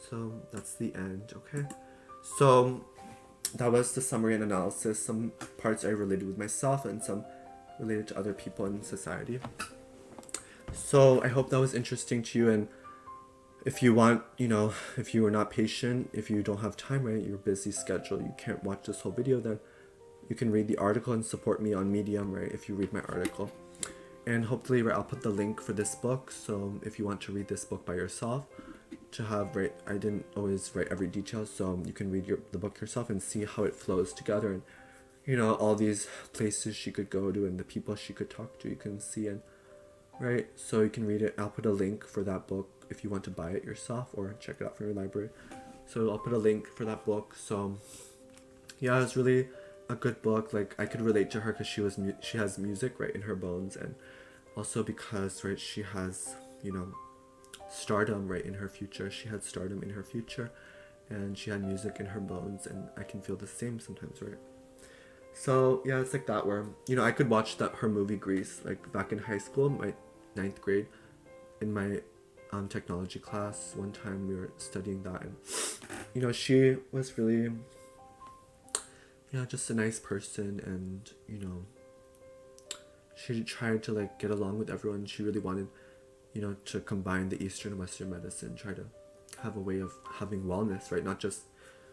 So that's the end, okay? So that was the summary and analysis. Some parts I related with myself and some related to other people in society. So I hope that was interesting to you, and if you want, if you are not patient, if you don't have time, right, your busy schedule, you can't watch this whole video, then you can read the article and support me on Medium, right, if you read my article. And hopefully, right, I'll put the link for this book, so if you want to read this book by yourself, to have, right, I didn't always write every detail, so you can read the book yourself and see how it flows together, and, all these places she could go to and the people she could talk to, you can see, and, right, so you can read it. I'll put a link for that book if you want to buy it yourself or check it out from your library. So I'll put a link for that book. So, yeah, it's really a good book. Like, I could relate to her because she has music, right, in her bones, and also because, right, she has, stardom, right, in her future. She had stardom in her future, and she had music in her bones, and I can feel the same sometimes, right? So, yeah, it's like that where, I could watch her movie Grease, like, back in high school, my 9th grade, in my technology class. One time we were studying that, and, she was really, just a nice person, and, she tried to, like, get along with everyone. She really wanted, to combine the Eastern and Western medicine, try to have a way of having wellness, right? Not just,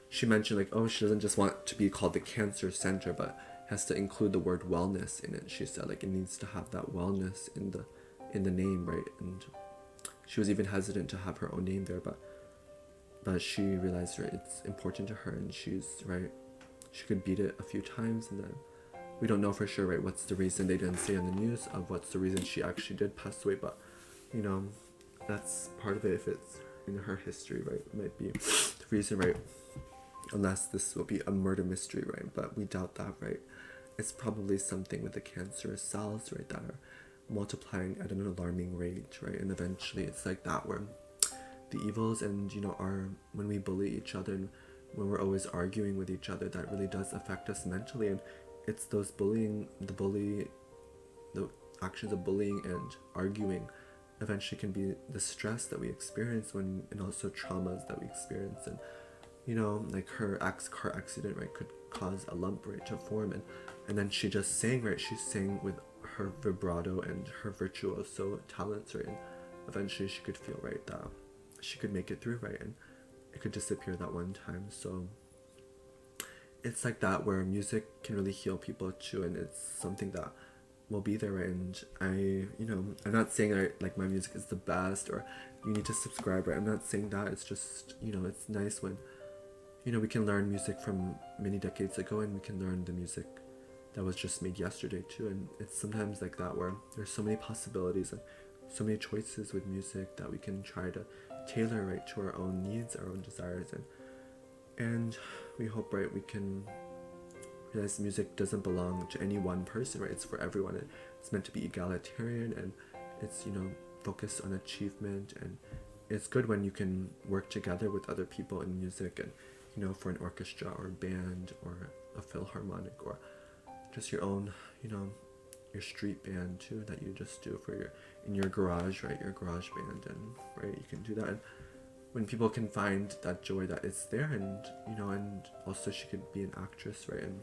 she mentioned, like, oh, she doesn't just want to be called the cancer center, but has to include the word wellness in it. She said, like, it needs to have that wellness in the name, right? And she was even hesitant to have her own name there, but she realized, right, it's important to her, and she's, right, she could beat it a few times, and then we don't know for sure, right, what's the reason. They didn't say on the news of what's the reason she actually did pass away, but, that's part of it. If it's in her history, right, it might be the reason, right, unless this will be a murder mystery, right, but we doubt that, right. It's probably something with the cancerous cells, right, that are multiplying at an alarming rate, right, and eventually it's like that where the evils and, are when we bully each other and when we're always arguing with each other, that really does affect us mentally, and it's those the actions of bullying and arguing eventually can be the stress that we experience and also traumas that we experience, and like her car accident, right, could cause a lump, right, to form, and then she just sang, right, she sang with her vibrato and her virtuoso talents, right, and eventually she could feel, right, that she could make it through, right, and it could disappear that one time. So it's like that where music can really heal people too, and it's something that will be there, right? And I'm not saying like my music is the best or you need to subscribe, right? I'm not saying that. It's just, it's nice when, we can learn music from many decades ago, and we can learn the music that was just made yesterday too. And it's sometimes like that where there's so many possibilities and so many choices with music that we can try to tailor right to our own needs, our own desires, and we hope, right, we can realize music doesn't belong to any one person, right? It's for everyone. It's meant to be egalitarian, and it's focused on achievement, and it's good when you can work together with other people in music, and for an orchestra or a band or a philharmonic or just your own your street band too, that you just do for in your garage, right? Your garage band, and right, you can do that. And when people can find that joy that it's there, and and also she could be an actress, right? And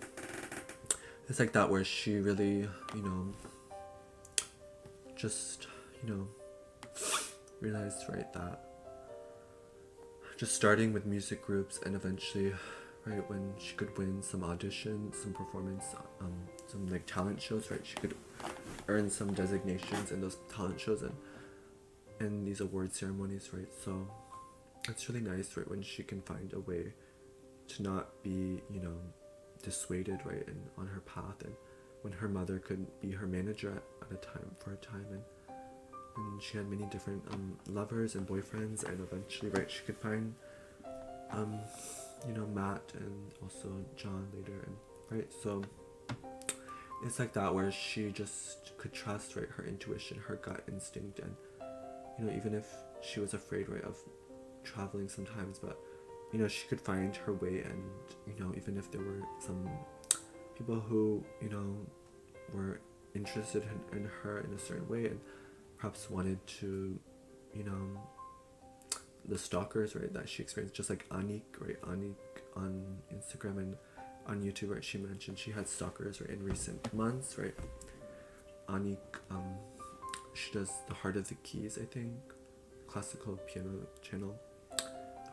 it's like that where she really just realized, right, that just starting with music groups, and eventually, right, when she could win some auditions, some performance, some like talent shows, right, she could earn some designations in those talent shows and these award ceremonies, right? So it's really nice, right, when she can find a way to not be dissuaded, right, and on her path, and when her mother could be her manager at a time, for a time, and she had many different lovers and boyfriends, and eventually, right, she could find Matt and also John later, and right, so it's like that where she just could trust, right, her intuition, her gut instinct, and even if she was afraid, right, of traveling sometimes, but she could find her way, and even if there were some people who were interested in her in a certain way, and perhaps wanted to the stalkers, right, that she experienced, just like Anik, right, Anik on Instagram and on YouTube, right, she mentioned she had stalkers, right, in recent months, right. Anik, she does the Heart of the Keys, I think, classical piano channel,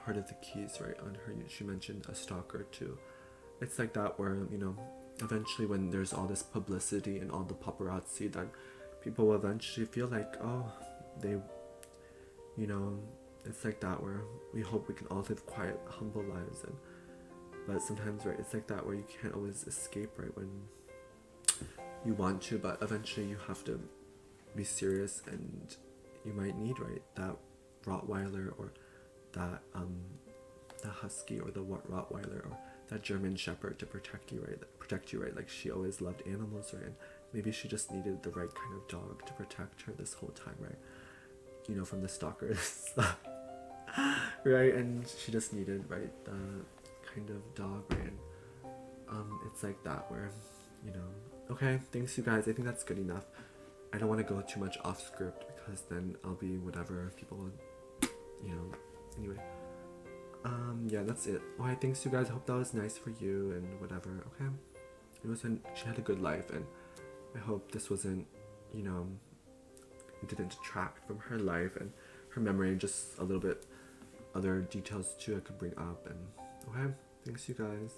Heart of the Keys, right, on her. She mentioned a stalker too. It's like that where eventually, when there's all this publicity and all the paparazzi, then people will eventually feel like, oh, they it's like that where we hope we can all live quiet, humble lives, but sometimes, right, it's like that where you can't always escape, right, when you want to, but eventually you have to be serious, and you might need, right, that Rottweiler or that husky or the Rottweiler or that German Shepherd to protect you, right, like she always loved animals, right, and maybe she just needed the right kind of dog to protect her this whole time, right, from the stalkers, right, and she just needed, right, the kind of dog, right, and it's like that where, okay, thanks you guys, I think that's good enough. I don't want to go too much off script, because then I'll be whatever people, anyway. Yeah, that's it. Alright, thanks you guys. I hope that was nice for you and whatever. Okay, she had a good life, and I hope this wasn't, it didn't detract from her life and her memory, and just a little bit other details too I could bring up. And okay, thanks you guys.